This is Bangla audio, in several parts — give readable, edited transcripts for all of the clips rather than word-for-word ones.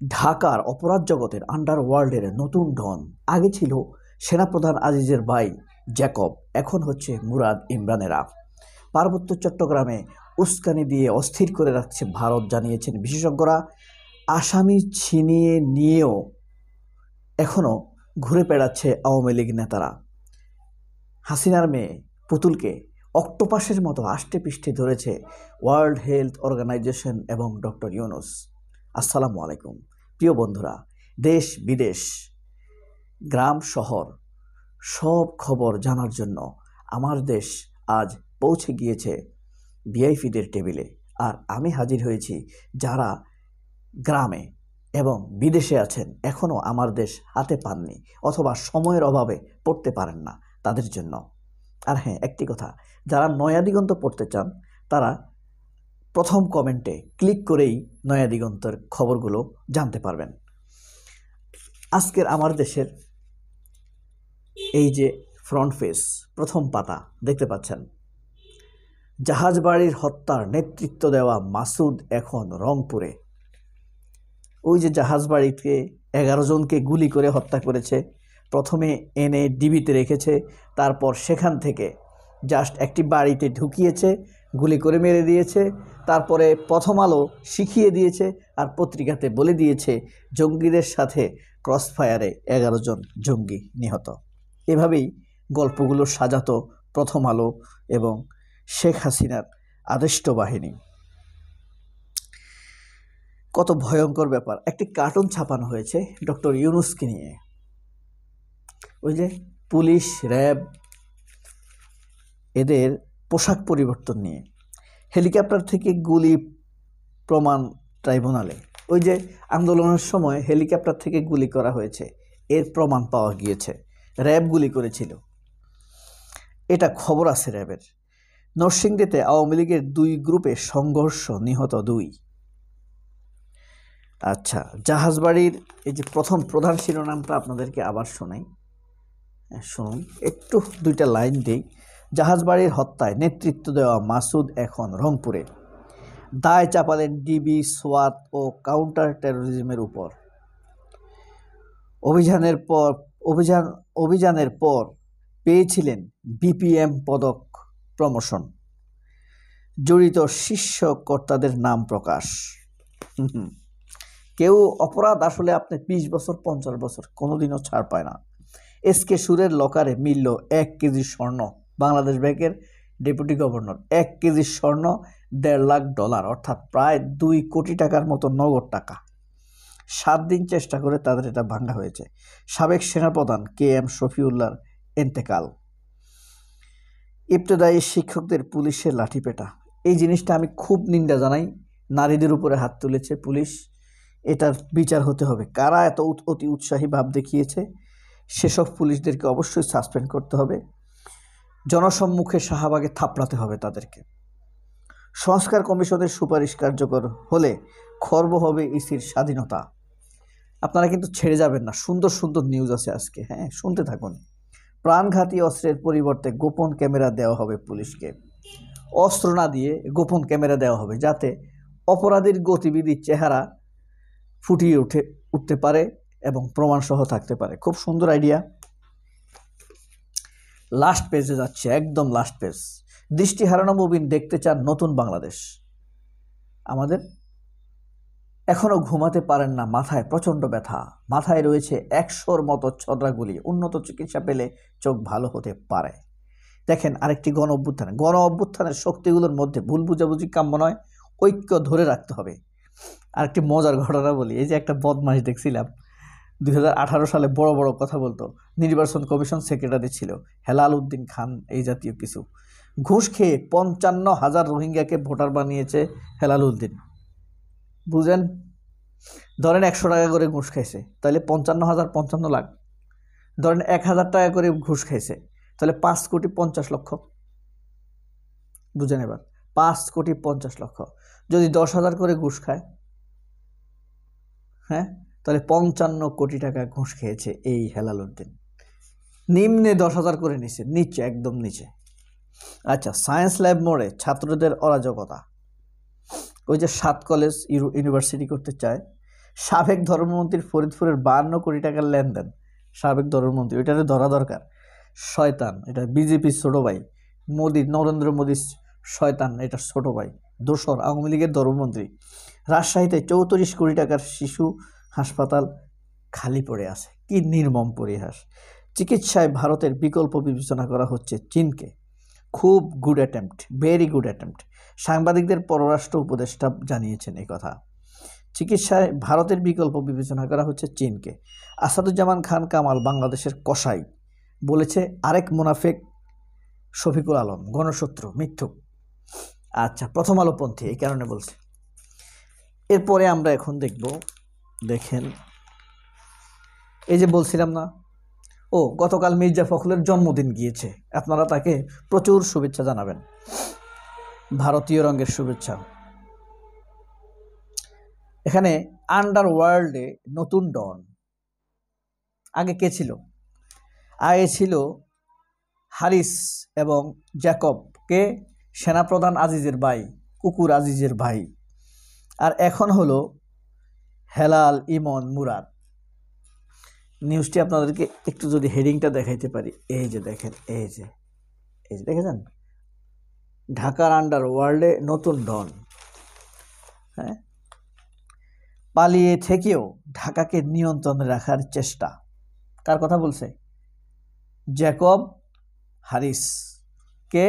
ঢাকার অপরাধ জগতের আন্ডারওয়ার্ল্ডের নতুন ডন। আগে ছিল সেনাপ্রধান আজিজের ভাই জ্যাকব, এখন হচ্ছে মুরাদ ইমরানেরা। পার্বত্য চট্টগ্রামে উস্কানি দিয়ে অস্থির করে রাখছে ভারত, জানিয়েছেন বিশেষজ্ঞরা। আসামি ছিনিয়ে নিয়েও এখনও ঘুরে বেড়াচ্ছে আওয়ামী লীগ নেতারা। হাসিনার মেয়ে পুতুলকে অক্টোপাসের মতো আষ্টে পৃষ্ঠে ধরেছে ওয়ার্ল্ড হেলথ অর্গানাইজেশন এবং ডক্টর ইউনুস। আসসালামু আলাইকুম প্রিয় বন্ধুরা, দেশ বিদেশ গ্রাম শহর সব খবর জানার জন্য আমার দেশ আজ পৌঁছে গিয়েছে ভিআইপিদের টেবিলে। আর আমি হাজির হয়েছি যারা গ্রামে এবং বিদেশে আছেন, এখনও আমার দেশ হাতে পাননি অথবা সময়ের অভাবে পড়তে পারেন না, তাদের জন্য। আর হ্যাঁ, একটি কথা, যারা নয়া দিগন্ত পড়তে চান তারা প্রথম কমেন্টে ক্লিক করেই নয়া দিগন্তের খবরগুলো জানতে পারবেন। আজকের আমার দেশের এই যে ফ্রন্ট পেজ, প্রথম পাতা দেখতে পাচ্ছেন, জাহাজবাড়ির হত্যার নেতৃত্ব দেওয়া মাসুদ এখন রংপুরে। ওই যে জাহাজবাড়িতে 11 জনকে গুলি করে হত্যা করেছে, প্রথমে এনে ডিবিতে রেখেছে, তারপর সেখান থেকে জাস্ট একটি বাড়িতে ঢুকিয়েছে, গুলি করে মেরে দিয়েছে, তারপরে প্রথম আলো শিখিয়ে দিয়েছে আর পত্রিকাতে বলে দিয়েছে জঙ্গিদের সাথে ক্রসফায়ারে 11 জন জঙ্গি নিহত। এভাবেই গল্পগুলো সাজাতো প্রথম আলো এবং শেখ হাসিনার আদিষ্ট বাহিনী। কত ভয়ঙ্কর ব্যাপার। একটি কার্টুন ছাপানো হয়েছে ডক্টর ইউনুসকে নিয়ে। ওই যে পুলিশ, র্যাব এদের পোশাক পরিবর্তন নিয়ে, হেলিকপ্টার থেকে গুলি প্রমাণ ট্রাইব্যুনালে। ওই যে আন্দোলনের সময় হেলিকপ্টার থেকে গুলি করা হয়েছে, এর প্রমাণ পাওয়া গিয়েছে, র্যাব গুলি করেছিল, এটা খবর আছে র্যাবের। নরসিংদীতে আওয়ামী লীগের 2 গ্রুপে সংঘর্ষ, নিহত 2। আচ্ছা, জাহাজবাড়ির এই যে প্রথম প্রধান শিরোনামটা আপনাদেরকে আবার শোনাই, শুনুন একটু, 2টা লাইন দিই। জাহাজবাড়ির হত্যায় নেতৃত্ব দেওয়া মাসুদ এখন রংপুরে। দায় চাপালেন ডিবি, সোয়াত ও কাউন্টার টেরোরিজমের উপর। অভিযানের পর পেয়েছিলেন বিপিএম পদক প্রমোশন। জড়িত শীর্ষ কর্তাদের নাম প্রকাশ। কেউ অপরাধ আসলে আপনি 20 বছর 50 বছর কোনোদিনও ছাড় পায় না। এসকে সুরের লকারে মিলল 1 কেজি স্বর্ণ। বাংলাদেশ ব্যাংকের ডেপুটি গভর্নর 1 কেজি স্বর্ণ, $1.5 লাখ, অর্থাৎ প্রায় 2 কোটি টাকার মতো নগদ টাকা। 7 দিন চেষ্টা করে তাদের এটা ভাঙা হয়েছে। সাবেক সেনাপ্রধান KM শফিউল্লাহর এন্তেকাল। ইবতেদায়ী শিক্ষকদের পুলিশের লাঠিপেটা, এই জিনিসটা আমি খুব নিন্দা জানাই। নারীদের উপরে হাত তুলেছে পুলিশ, এটার বিচার হতে হবে। কারা এত অতি উৎসাহী ভাব দেখিয়েছে সেসব পুলিশদেরকে অবশ্যই সাসপেন্ড করতে হবে, জনসম্মুখে শাহবাগে থাপড়াতে হবে তাদেরকে। সংস্কার কমিশনের সুপারিশ কার্যকর হলে খর্ব হবে ইসির স্বাধীনতা। আপনারা কিন্তু ছেড়ে যাবেন না, সুন্দর সুন্দর নিউজ আছে আজকে, হ্যাঁ শুনতে থাকুন। প্রাণঘাতী অস্ত্রের পরিবর্তে গোপন ক্যামেরা দেওয়া হবে পুলিশকে। অস্ত্র না দিয়ে গোপন ক্যামেরা দেওয়া হবে, যাতে অপরাধীর গতিবিধির চেহারা ফুটিয়ে উঠতে পারে এবং প্রমাণসহ থাকতে পারে। খুব সুন্দর আইডিয়া। লাস্ট পেজে যাচ্ছে, একদম লাস্ট পেজ। দৃষ্টি হারানো মুবিন দেখতে চান নতুন বাংলাদেশ। আমাদের এখনো ঘুমাতে পারেন না, মাথায় প্রচণ্ড ব্যথা, মাথায় রয়েছে 100-র মতো ছড়রাগুলি, উন্নত চিকিৎসা পেলে চোখ ভালো হতে পারে। দেখেন, আরেকটি গণ অভ্যুত্থানের শক্তিগুলোর মধ্যে ভুল বুঝাবুঝি কাম্য নয়, ঐক্য ধরে রাখতে হবে। আরেকটি মজার ঘটনা বলি, এই যে একটা বদমাশ দেখছিলাম 2018 সালে বড় বড় কথা বলতো, নির্বাচন কমিশন সেক্রেটারি ছিল, হেলাল উদ্দিন খান এই জাতীয় কিছু। ঘুষ খেয়ে 55,000 রোহিঙ্গাকে ভোটার বানিয়েছে হেলাল উদ্দিন। বুঝেন, ধরেন 100 টাকা করে ঘুষ খাইছে, তাহলে 55,000 55 লাখ। ধরেন 1000 টাকা করে ঘুষ খাইছে, তাহলে 5,50,00,000। বুঝেন এবার, 5,50,00,000। যদি 10,000 করে ঘুষ খায়, হ্যাঁ, তাহলে 55 কোটি টাকা ঘুষ খেয়েছে এই হেলাল উদ্দিন। নিম্নে 10,000 করে নিচে, নিচে একদম নিচে। আচ্ছা, সায়েন্স ল্যাব মোড়ে ছাত্রদের অরাজকতা। ওই যে 7 কলেজ ইউনিভার্সিটি করতে চায়, সাবেক ধর্মমন্ত্রীর ফরিদপুরের 52 কোটি টাকার লেনদেন। সাবেক ধর্মমন্ত্রী, ওইটারে ধরা দরকার। শয়তান, এটা বিজেপির ছোট ভাই, নরেন্দ্র মোদীর শয়তান, এটা ছোট ভাই, দোসর আওয়ামী লীগের ধর্মমন্ত্রী। রাজশাহীতে 34 কোটি টাকার শিশু হাসপাতাল খালি পড়ে আছে। কি নির্মম পরিহাস। চিকিৎসায় ভারতের বিকল্প বিবেচনা করা হচ্ছে চীনকে। খুব good attempt, very good attempt. সাংবাদিকদের পররাষ্ট্র উপদেষ্টা জানিয়েছেন এই কথা। চিকিৎসায় ভারতের বিকল্প বিবেচনা করা হচ্ছে চীনকে। আসাদুজ্জামান খান কামাল, বাংলাদেশের কসাই, বলেছে আরেক মুনাফেক শফিকুল আলম গণশত্রু, মিথ্যুক। আচ্ছা, প্রথম আলোপন্থী এই কারণে বলছে। এরপরে আমরা এখন দেখব, দেখেন এই যে বলছিলাম না, গতকাল মির্জা ফখরুলের জন্মদিন গিয়েছে, আপনারা তাকে প্রচুর শুভেচ্ছা জানাবেন, ভারতীয় রঙের শুভেচ্ছা। এখানে আন্ডারওয়ার্ল্ডে নতুন ডন। আগে কে ছিল? আগে ছিল হারিস এবং জ্যাকবকে, সেনাপ্রধান আজিজের ভাই, কুকুর আজিজের ভাই। আর এখন হলো হেলাল ইমন মুরাদ। নিউজটি আপনাদেরকে একটু যদি হেডিংটা দেখাইতে পারি, এই যে দেখেন, এই যে দেখেছেন, ঢাকার আন্ডারওয়ার্ল্ডে নতুন ডন। হ্যাঁ, পালিয়ে থেকেও ঢাকাকে নিয়ন্ত্রণে রাখার চেষ্টা। কার কথা বলছে? জ্যাকব হারিস, কে?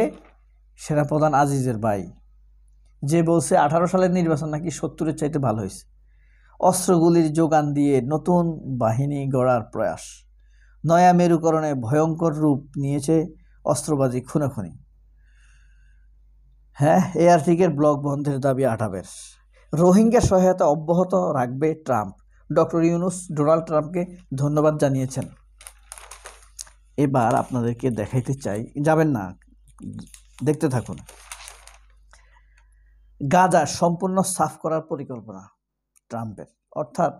সেনাপ্রধান আজিজের ভাই, যে বলছে 18 সালের নির্বাচন নাকি 70-এর চাইতে ভালো হয়েছে। অস্ত্রগুলির যোগান দিয়ে নতুন বাহিনী গড়ার প্রয়াস। নয়া মেরুকরণে ভয়ঙ্কর রূপ নিয়েছে অস্ত্রবাজি, খুনাখুনি। হ্যাঁ, এয়ারট্রিকের ব্লক বন্ধের দাবি আটাবের। রোহিঙ্গা সহায়তা অব্যাহত রাখবে ট্রাম্প। ডক্টর ইউনুস ডোনাল্ড ট্রাম্পকে ধন্যবাদ জানিয়েছেন। এবার আপনাদেরকে দেখাইতে চাই, যাবেন না, দেখতে থাকুন। গাজা সম্পূর্ণ সাফ করার পরিকল্পনা ট্রাম্পের, অর্থাৎ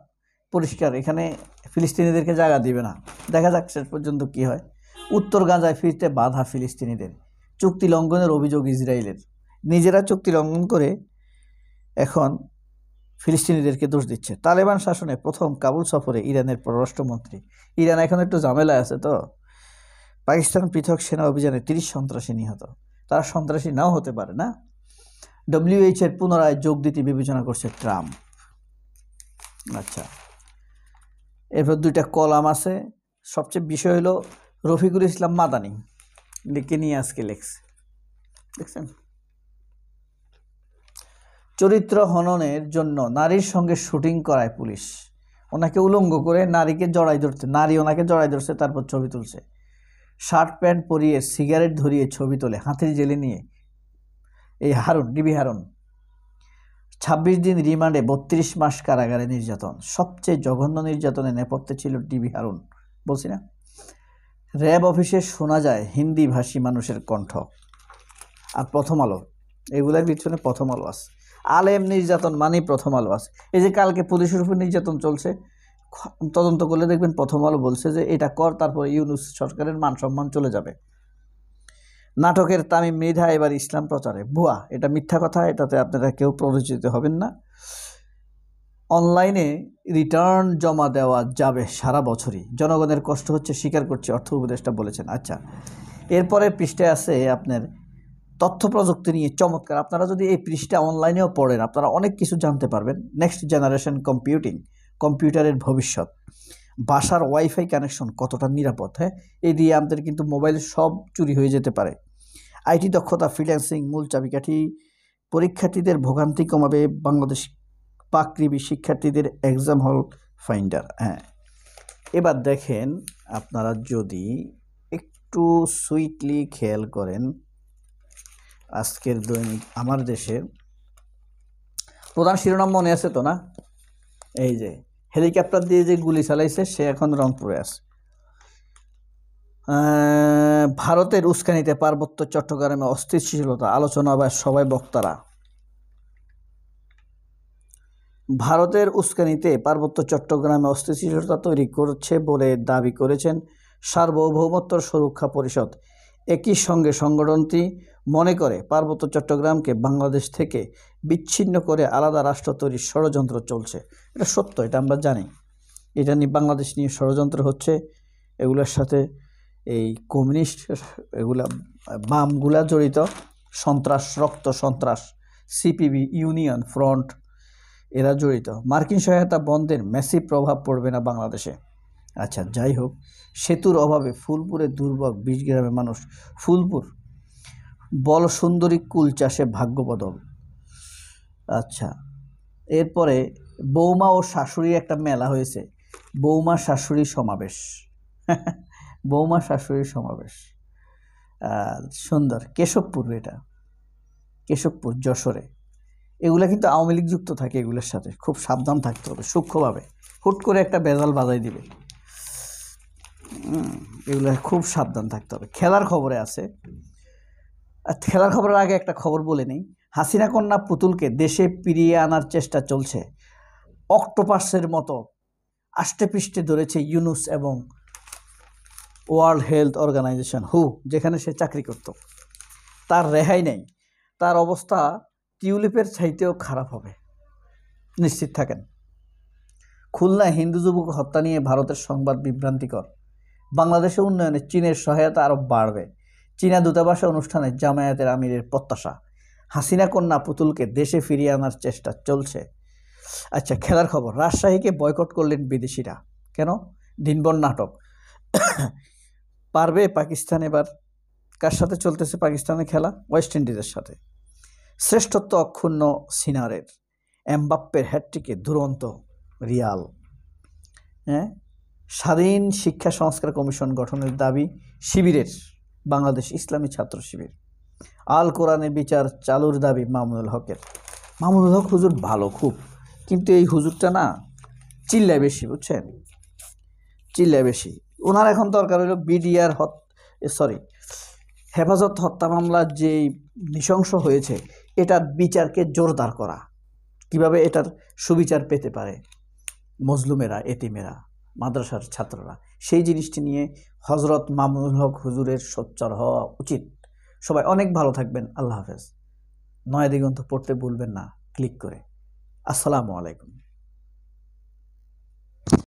পরিষ্কার, এখানে ফিলিস্তিনিদেরকে জায়গা দিবে না। দেখা যাক শেষ পর্যন্ত কি হয়। উত্তর গাজায় ফিরতে বাধা ফিলিস্তিনিদের। চুক্তি লঙ্ঘনের অভিযোগ ইসরায়েলের। নিজেরা চুক্তি লঙ্ঘন করে এখন ফিলিস্তিনিদেরকে দোষ দিচ্ছে। তালেবান শাসনে প্রথম কাবুল সফরে ইরানের পররাষ্ট্রমন্ত্রী। ইরান এখন একটু ঝামেলায় আছে তো। পাকিস্তান পৃথক সেনা অভিযানে 30 সন্ত্রাসী নিহত। তারা সন্ত্রাসী নাও হতে পারে না। ডব্লিউএইচের পুনরায় যোগ দিতে বিবেচনা করছে ট্রাম্প। আচ্ছা, এরপর 2টা কলাম আছে। সবচেয়ে বিষয় হলো রফিকুল ইসলাম মাদানি লিখে নিয়ে আজকে লেখছে, দেখছেন? চরিত্র হননের জন্য নারীর সঙ্গে শুটিং করায় পুলিশ। ওনাকে উলঙ্গ করে নারীকে জড়াই ধরছে, নারী ওনাকে জড়াই ধরছে, তারপর ছবি তুলছে। শার্ট প্যান্ট পরিয়ে সিগারেট ধরিয়ে ছবি তোলে, হাতির জেলে নিয়ে। এই হারুন, ডিবি হারুন, 26 দিন রিমান্ডে, 32 মাস কারাগারে নির্যাতন। সবচেয়ে জঘন্য নির্যাতনে নেপথ্যে ছিল ডিবি হারুন, বলছি না? র্যাব অফিসে শোনা যায় হিন্দি ভাষী মানুষের কণ্ঠ। আর প্রথম আলো, এগুলোর পিছনে প্রথম আলো আছে। আলেম নির্যাতন মানেই প্রথম আলো আছে। এই যে কালকে পুলিশের উপর নির্যাতন চলছে, তদন্ত করলে দেখবেন প্রথম আলো বলছে যে এটা কর, তারপর ইউনুস সরকারের মান সম্মান চলে যাবে। নাটকের তামিম মৃধা এবার ইসলাম প্রচারে। ভুয়া, এটা মিথ্যা কথা, এটাতে আপনারা কেউ প্ররোচিত হবেন না। অনলাইনে রিটার্ন জমা দেওয়া যাবে সারা বছরই, জনগণের কষ্ট হচ্ছে স্বীকার করছে, অর্থ উপদেষ্টা বলেছেন। আচ্ছা, এরপরে পৃষ্ঠায় আছে আপনার তথ্য প্রযুক্তি নিয়ে চমৎকার। আপনারা যদি এই পৃষ্ঠা অনলাইনেও পড়েন, আপনারা অনেক কিছু জানতে পারবেন। নেক্সট জেনারেশন কম্পিউটিং, কম্পিউটারের ভবিষ্যৎ। বাসার ওয়াইফাই কানেকশন কতটা নিরাপদ? হ্যাঁ, এই দিয়ে আমাদের কিন্তু মোবাইল সব চুরি হয়ে যেতে পারে। আইটি দক্ষতা, ফ্রিল্যান্সিং মূল চাবিকাঠি। পরীক্ষার্থীদের ভোগান্তি কমাবে বাংলাদেশ পাকৃবি শিক্ষার্থীদের এক্সাম হল ফাইন্ডার। হ্যাঁ, এবার দেখেন, আপনারা যদি একটু সুইটলি খেয়াল করেন, আজকের দৈনিক আমার দেশের প্রধান শিরোনাম মনে আছে তো না? এই যে হেলিকপ্টার দিয়ে যে গুলি চালাইছে সে এখন রংপুরে আছে। ভারতের উস্কানিতে পার্বত্য চট্টগ্রামে অস্থিতিশীলতা, আলোচনা বা সবাই বক্তারা। ভারতের উস্কানিতে পার্বত্য চট্টগ্রামে অস্থিতিশীলতা তৈরি করছে বলে দাবি করেছেন সার্বভৌমত্ব সুরক্ষা পরিষদ। একই সঙ্গে সংগঠনটি মনে করে পার্বত্য চট্টগ্রামকে বাংলাদেশ থেকে বিচ্ছিন্ন করে আলাদা রাষ্ট্র তৈরির ষড়যন্ত্র চলছে। এটা সত্য, এটা আমরা জানি। এটা নিয়ে বাংলাদেশ নিয়ে ষড়যন্ত্র হচ্ছে। এগুলোর সাথে এই কমিউনিস্ট, এগুলা বামগুলা জড়িত, সন্ত্রাস, রক্ত সন্ত্রাস, সিপিবি, ইউনিয়ন ফ্রন্ট, এরা জড়িত। মার্কিন সহায়তা বন্ধের ম্যাসিভ প্রভাব পড়বে না বাংলাদেশে। আচ্ছা, যাই হোক, সেতুর অভাবে ফুলপুরে দুর্ভোগ 20 গ্রামের মানুষ। ফুলপুর বল সুন্দরী কুল চাষে ভাগ্য বদল। আচ্ছা, এরপরে বৌমা ও শাশুড়ি একটা মেলা হয়েছে, বৌমা শাশুড়ি সমাবেশ। বৌমা শাশুড়ি সমাবেশ, সুন্দর। কেশবপুর, এটা কেশবপুর যশোরে। এগুলা কিন্তু আওয়ামী লীগ যুক্ত থাকে, এগুলোর সাথে খুব সাবধান থাকতে হবে, সূক্ষ্মভাবে। হুট করে একটা বেজাল বাজাই দিবে, এগুলো খুব সাবধান থাকতে হবে। খেলার খবরে আছে, খেলার খবরের আগে একটা খবর বলে নিই। হাসিনা কন্যা পুতুলকে দেশে ফিরিয়ে আনার চেষ্টা চলছে। অক্টোপাসের মতো আষ্টে পৃষ্ঠে ধরেছে ইউনুস এবং ওয়ার্ল্ড হেলথ অর্গানাইজেশন, যেখানে সে চাকরি করত। তার রেহাই নেই, তার অবস্থা টিউলিপের চাইতেও খারাপ হবে, নিশ্চিত থাকেন। খুলনায় হিন্দু যুবক হত্যা নিয়ে ভারতের সংবাদ বিভ্রান্তিকর। বাংলাদেশে উন্নয়নে চীনের সহায়তা আরও বাড়বে। চীনা দূতাবাসে অনুষ্ঠানে জামায়াতের আমিরের প্রত্যাশা। হাসিনা কন্যা পুতুলকে দেশে ফিরিয়ে আনার চেষ্টা চলছে। আচ্ছা, খেলার খবর। রাজশাহীকে বয়কট করলেন বিদেশিরা। কেন? দিনবন নাটক। পারবে পাকিস্তান এবার? কার সাথে চলতেছে পাকিস্তানের খেলা? ওয়েস্ট ইন্ডিজের সাথে। শ্রেষ্ঠত্ব অক্ষুণ্ণ সিনারের। এমবাপ্পের হ্যাটট্রিকে দুরন্ত রিয়াল। স্বাধীন শিক্ষা সংস্কার কমিশন গঠনের দাবি শিবিরের, বাংলাদেশ ইসলামী ছাত্র শিবির। আল কোরআনের বিচার চালুর দাবি মামুনুল হকের। মামুনুল হক হুজুর ভালো খুব, কিন্তু এই হুজুরটা না চিল্লায় বেশি, বুঝছেন, চিল্লায় বেশি। ওনার এখন দরকার হলো বিডিআর হেফাজত হত্যা মামলা যে নৃশংস হয়েছে, এটার বিচারকে জোরদার করা। কিভাবে এটার সুবিচার পেতে পারে মজলুমেরা, এতিমেরা, মাদ্রাসার ছাত্ররা, সেই জিনিসটি নিয়ে হজরত মামুনুল হক হুজুরের সোচ্চার হওয়া উচিত। সবাই অনেক ভালো থাকবেন। আল্লাহ হাফেজ। নয়া দিগন্ত পড়তে ভুলবেন না ক্লিক করে। আসসালামু আলাইকুম।